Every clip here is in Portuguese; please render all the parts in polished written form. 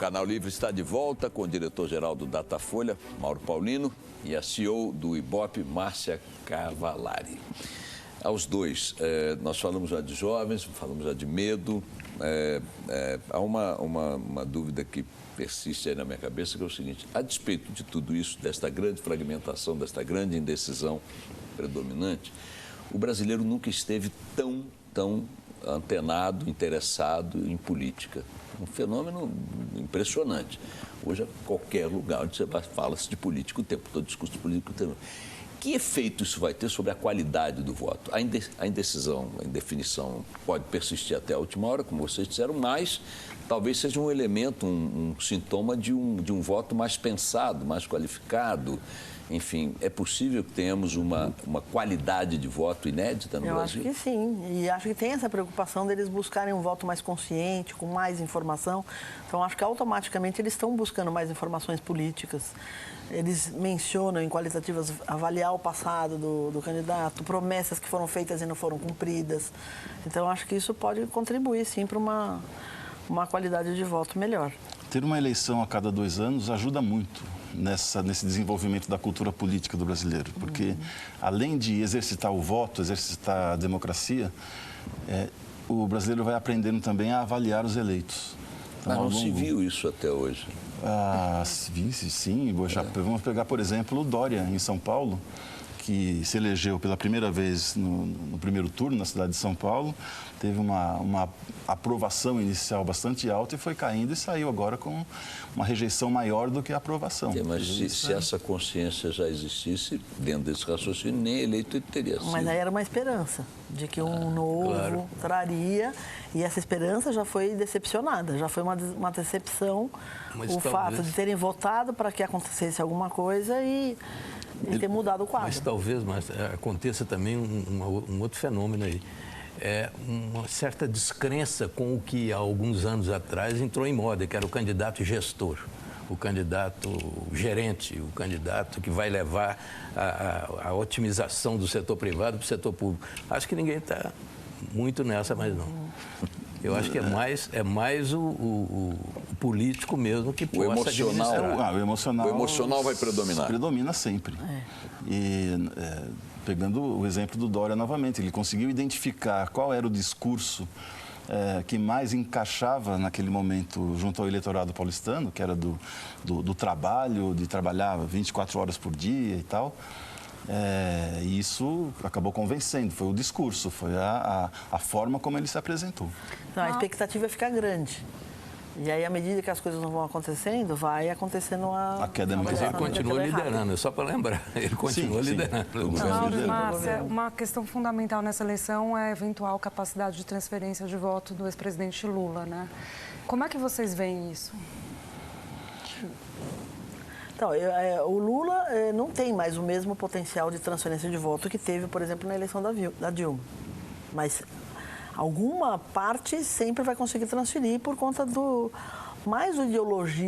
Canal Livre está de volta com o diretor-geral do Datafolha, Mauro Paulino, e a CEO do Ibope, Márcia Cavallari. Aos dois, nós falamos já de jovens, falamos já de medo. Há uma dúvida que persiste aí na minha cabeça, que é o seguinte: a despeito de tudo isso, desta grande fragmentação, desta grande indecisão predominante, o brasileiro nunca esteve tão antenado, interessado em política. Um fenômeno impressionante. Hoje, a qualquer lugar onde você vai, fala-se de política o tempo todo, discurso de política o tempo todo. Que efeito isso vai ter sobre a qualidade do voto? A indecisão, a indefinição pode persistir até a última hora, como vocês disseram, mas talvez seja um elemento, um sintoma de um voto mais pensado, mais qualificado. Enfim, é possível que tenhamos uma qualidade de voto inédita no Brasil? Eu acho que sim, e acho que tem essa preocupação deles buscarem um voto mais consciente, com mais informação. Então, acho que automaticamente eles estão buscando mais informações políticas. Eles mencionam em qualitativas avaliar o passado do candidato, promessas que foram feitas e não foram cumpridas. Então, acho que isso pode contribuir, sim, para uma qualidade de voto melhor. Ter uma eleição a cada 2 anos ajuda muito nesse desenvolvimento da cultura política do brasileiro, porque além de exercitar o voto, exercitar a democracia, o brasileiro vai aprendendo também a avaliar os eleitos. Então, mas não se viu isso até hoje? Sim. Vamos pegar, por exemplo, o Dória, em São Paulo, que se elegeu pela primeira vez no primeiro turno na cidade de São Paulo, teve uma aprovação inicial bastante alta e foi caindo e saiu agora com uma rejeição maior do que a aprovação. Mas se essa consciência já existisse, dentro desse raciocínio, nem eleito ele teria sido. Mas aí era uma esperança de que um novo traria, e essa esperança já foi decepcionada, já foi uma decepção. Mas o fato de terem votado para que acontecesse alguma coisa e ter mudado o quadro. Mas talvez aconteça também um outro fenômeno aí. Uma certa descrença com o que há alguns anos atrás entrou em moda, que era o candidato gestor, o candidato gerente, o candidato que vai levar a otimização do setor privado para o setor público. Acho que ninguém está muito nessa mais não. Eu acho que é mais o político mesmo que possa administrar. O emocional vai predominar. Predomina sempre. E pegando o exemplo do Dória novamente, ele conseguiu identificar qual era o discurso que mais encaixava naquele momento junto ao eleitorado paulistano, que era do trabalho, de trabalhar 24 horas por dia e tal. E isso acabou convencendo, foi o discurso, foi a forma como ele se apresentou. Então, a expectativa fica grande. E aí, à medida que as coisas não vão acontecendo, vai acontecendo a queda. Mas ele continua liderando, só para lembrar, ele continua liderando. Márcia, uma questão fundamental nessa eleição é a eventual capacidade de transferência de voto do ex-presidente Lula, né? Como é que vocês veem isso? Então, o Lula não tem mais o mesmo potencial de transferência de voto que teve, por exemplo, na eleição da Dilma. Mas alguma parte sempre vai conseguir transferir por conta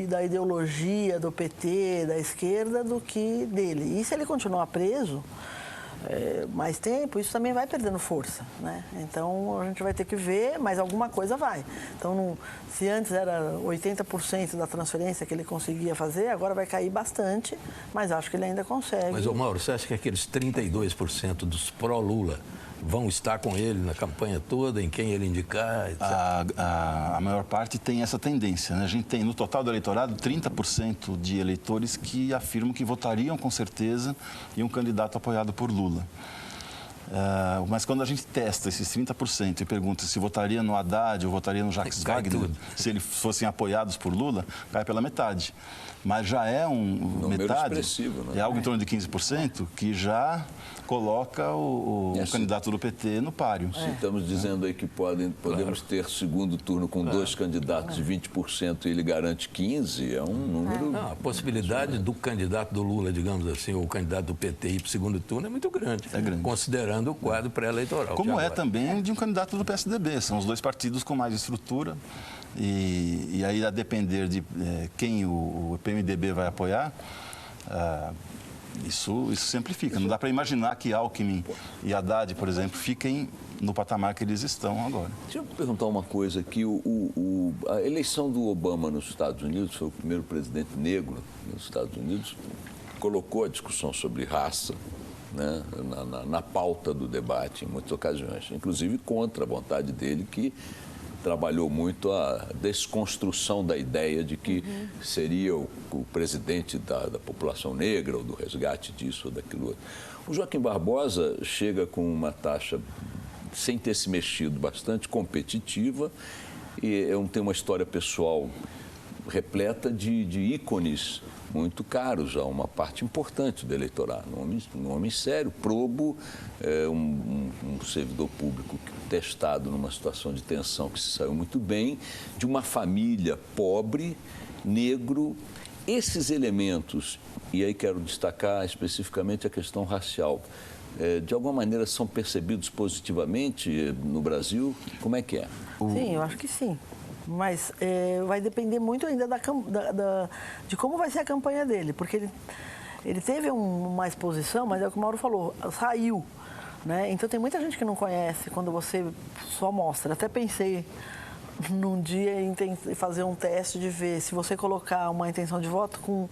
da ideologia do PT, da esquerda, do que dele. E se ele continuar preso mais tempo, isso também vai perdendo força, né? Então, a gente vai ter que ver, mas alguma coisa vai. Então, se antes era 80% da transferência que ele conseguia fazer, agora vai cair bastante, mas acho que ele ainda consegue. Mas, Mauro, você acha que aqueles 32% dos pró-Lula vão estar com ele na campanha toda, em quem ele indicar? A maior parte tem essa tendência, né? A gente tem, no total do eleitorado, 30% de eleitores que afirmam que votariam com certeza em um candidato apoiado por Lula. Mas quando a gente testa esses 30% e pergunta se votaria no Haddad ou votaria no Jacques Wagner, se eles fossem apoiados por Lula, cai pela metade. Mas já é metade, expressivo, né? É algo em torno de 15% que já coloca o candidato do PT no páreo. Se estamos dizendo aí que podemos ter segundo turno com 2 candidatos de 20% e ele garante 15%, é um número... Não, a possibilidade do candidato do Lula, digamos assim, ou o candidato do PT ir para o segundo turno é muito grande. É grande. Considerando o quadro pré-eleitoral. Como também de um candidato do PSDB. São os 2 partidos com mais estrutura. E aí, a depender de quem o PMDB vai apoiar, Isso simplifica. Não dá para imaginar que Alckmin e Haddad, por exemplo, fiquem no patamar que eles estão agora. Deixa eu perguntar uma coisa aqui. A eleição do Obama nos Estados Unidos, foi o primeiro presidente negro nos Estados Unidos, colocou a discussão sobre raça, né, na pauta do debate em muitas ocasiões, inclusive contra a vontade dele, que trabalhou muito a desconstrução da ideia de que seria o presidente da população negra, ou do resgate disso ou daquilo outro. O Joaquim Barbosa chega com uma taxa, sem ter se mexido, bastante competitiva, e tem uma história pessoal repleta de ícones muito caros a uma parte importante do eleitorado. Um homem sério, probo, um servidor público testado numa situação de tensão que se saiu muito bem, de uma família pobre, negro. Esses elementos, e aí quero destacar especificamente a questão racial, de alguma maneira são percebidos positivamente no Brasil? Como é que é? Sim, eu acho que sim. Mas vai depender muito ainda de como vai ser a campanha dele, porque ele teve uma exposição, mas é o que o Mauro falou, saiu, né? Então tem muita gente que não conhece quando você só mostra. Até pensei num dia em fazer um teste de ver se você colocar uma intenção de voto com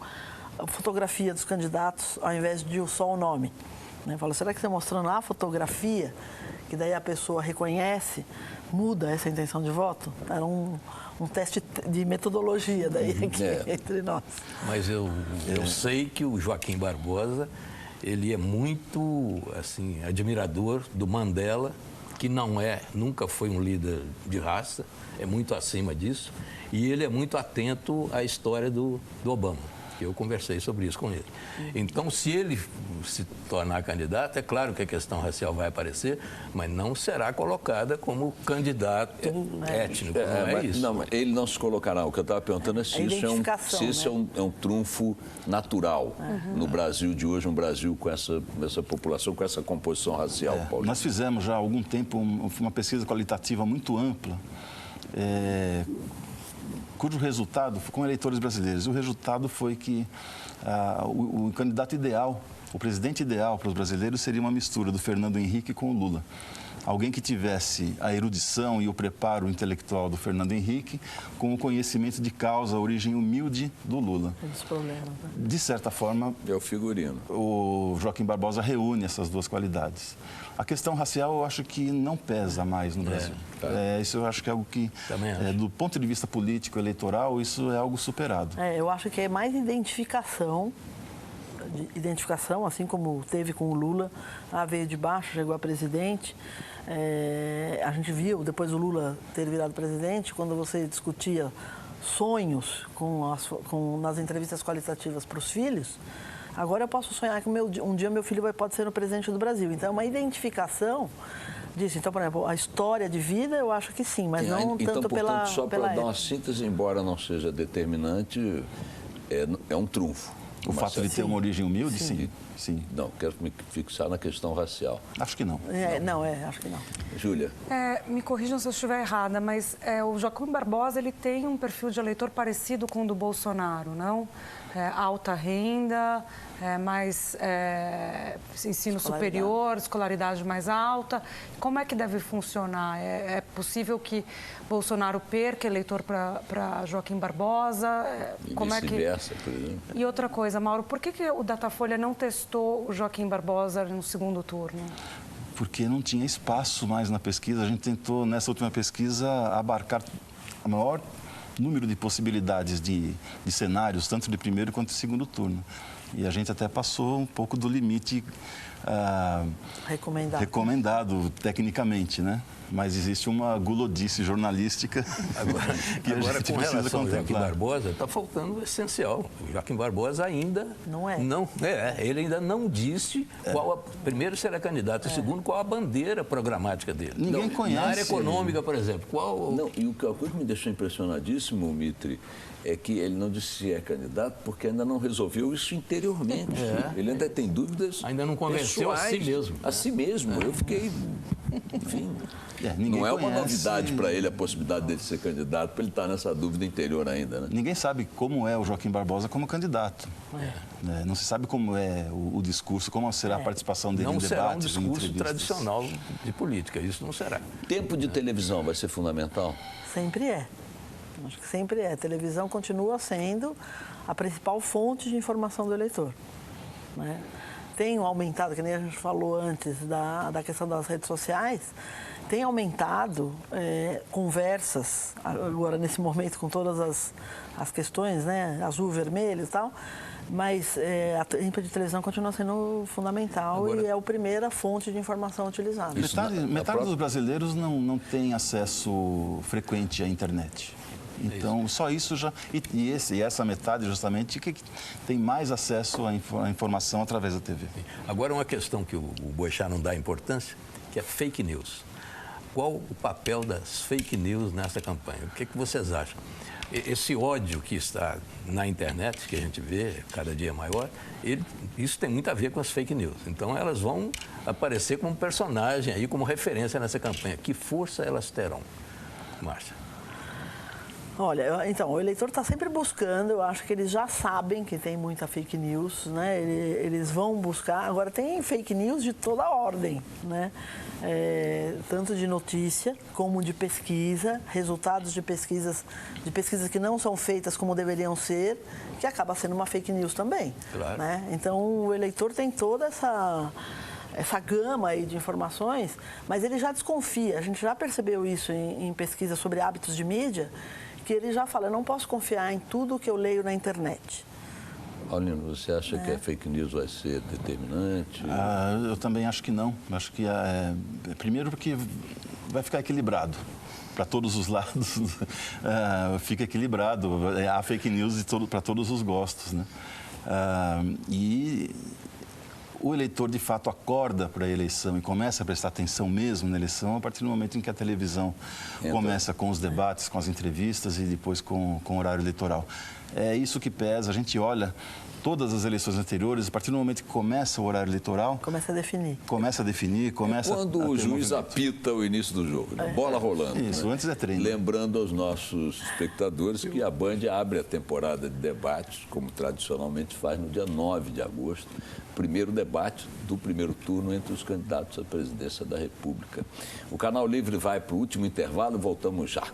a fotografia dos candidatos ao invés de só o nome. Fala, será que você mostrando a fotografia, que daí a pessoa reconhece, muda essa intenção de voto? Era um teste de metodologia daí aqui entre nós. Mas eu sei que o Joaquim Barbosa, ele é muito, assim, admirador do Mandela, que nunca foi um líder de raça, é muito acima disso, e ele é muito atento à história do Obama. Eu conversei sobre isso com ele. Então, se ele se tornar candidato, é claro que a questão racial vai aparecer, mas não será colocada como candidato étnico, não é isso? Não, ele não se colocará. O que eu estava perguntando é se isso é um trunfo natural no Brasil de hoje, um Brasil com essa população, com essa composição racial, Paulo. Nós fizemos já há algum tempo uma pesquisa qualitativa muito ampla, cujo resultado, com eleitores brasileiros, o resultado foi que o candidato ideal, o presidente ideal para os brasileiros seria uma mistura do Fernando Henrique com o Lula. Alguém que tivesse a erudição e o preparo intelectual do Fernando Henrique com o conhecimento de causa, a origem humilde do Lula. De certa forma, é o figurino. O Joaquim Barbosa reúne essas duas qualidades. A questão racial eu acho que não pesa mais no Brasil. Isso eu acho que é algo que, do ponto de vista político, eleitoral, isso é algo superado. Eu acho que é mais identificação, assim como teve com o Lula, veio de baixo, chegou a presidente. A gente viu, depois do Lula ter virado presidente, quando você discutia sonhos nas entrevistas qualitativas para os filhos, agora eu posso sonhar que um dia meu filho pode ser o presidente do Brasil. Então, é uma identificação disso. Então, por exemplo, a história de vida, eu acho que sim, mas não tanto pela só para dar uma síntese, embora não seja determinante, é um trunfo. O fato de ter uma origem humilde, sim. Não, quero me fixar na questão racial. Acho que não. Acho que não. Júlia? Me corrijam se eu estiver errada, mas o Joaquim Barbosa, ele tem um perfil de eleitor parecido com o do Bolsonaro, não? Alta renda, mais ensino superior, escolaridade mais alta. Como é que deve funcionar? É possível que Bolsonaro perca eleitor para Joaquim Barbosa? E vice-versa, por exemplo. E outra coisa, Mauro, por que o Datafolha não testou o Joaquim Barbosa no segundo turno? Porque não tinha espaço mais na pesquisa. A gente tentou, nessa última pesquisa, abarcar a maior número de possibilidades de cenários, tanto de primeiro quanto de segundo turno. E a gente até passou um pouco do limite recomendado tecnicamente, né? Mas existe uma gulodice jornalística que a gente com precisa relação ao Joaquim contemplar. Barbosa, está faltando o essencial. O Joaquim Barbosa ainda ele ainda não disse primeiro se era candidato, e segundo, qual a bandeira programática dele. Ninguém conhece. Na área econômica, por exemplo, E o que me deixou impressionadíssimo, Mitri, é que ele não disse se é candidato porque ainda não resolveu isso interiormente. Ele ainda tem dúvidas. Ainda não convenceu pessoais, a si mesmo. A si mesmo. Eu fiquei Enfim, ninguém não é uma conhece. novidade para ele a possibilidade dele ser candidato, para ele estar nessa dúvida interior ainda, né? Ninguém sabe como é o Joaquim Barbosa como candidato. Não se sabe como é o discurso, como será a participação dele em debates, Não será um em discurso entrevistas. tradicional de política, isso não será. Tempo de televisão vai ser fundamental? Sempre é. Acho que sempre é. A televisão continua sendo a principal fonte de informação do eleitor, né? Tem aumentado, que nem a gente falou antes da questão das redes sociais, tem aumentado conversas, agora nesse momento com todas as questões, né, azul, vermelho e tal, mas a tempo de televisão continua sendo fundamental agora, e é a primeira fonte de informação utilizada. Metade dos brasileiros não tem acesso frequente à internet. Então, só isso já... E essa metade, justamente, que tem mais acesso à informação através da TV. Agora, uma questão que o Boechat não dá importância, que é fake news. Qual o papel das fake news nessa campanha? O que vocês acham? Esse ódio que está na internet, que a gente vê cada dia maior, isso tem muito a ver com as fake news. Então, elas vão aparecer como personagem, aí, como referência nessa campanha. Que força elas terão, Márcia? Olha, então, o eleitor está sempre buscando, eu acho que eles já sabem que tem muita fake news, né? Eles vão buscar. Agora, tem fake news de toda a ordem, né? Tanto de notícia como de pesquisa, resultados de pesquisas que não são feitas como deveriam ser, que acaba sendo uma fake news também. Claro. Né? Então, o eleitor tem toda essa gama aí de informações, mas ele já desconfia. A gente já percebeu isso em pesquisa sobre hábitos de mídia, que ele já fala, eu não posso confiar em tudo que eu leio na internet. Paulino, você acha que a fake news vai ser determinante? Eu também acho que não. Acho que, primeiro porque vai ficar equilibrado. Para todos os lados, fica equilibrado. Há fake news para todos os gostos, né? E o eleitor, de fato, acorda para a eleição e começa a prestar atenção mesmo na eleição a partir do momento em que a televisão começa com os debates, com as entrevistas e depois com o horário eleitoral. É isso que pesa. A gente olha todas as eleições anteriores, a partir do momento que começa o horário eleitoral... Começa a definir. Quando o juiz apita o início do jogo, né? Bola rolando. Isso, né? antes é treino. Lembrando aos nossos espectadores que a Band abre a temporada de debates, como tradicionalmente faz no dia 9 de agosto, primeiro debate do primeiro turno entre os candidatos à presidência da República. O Canal Livre vai para o último intervalo e voltamos já.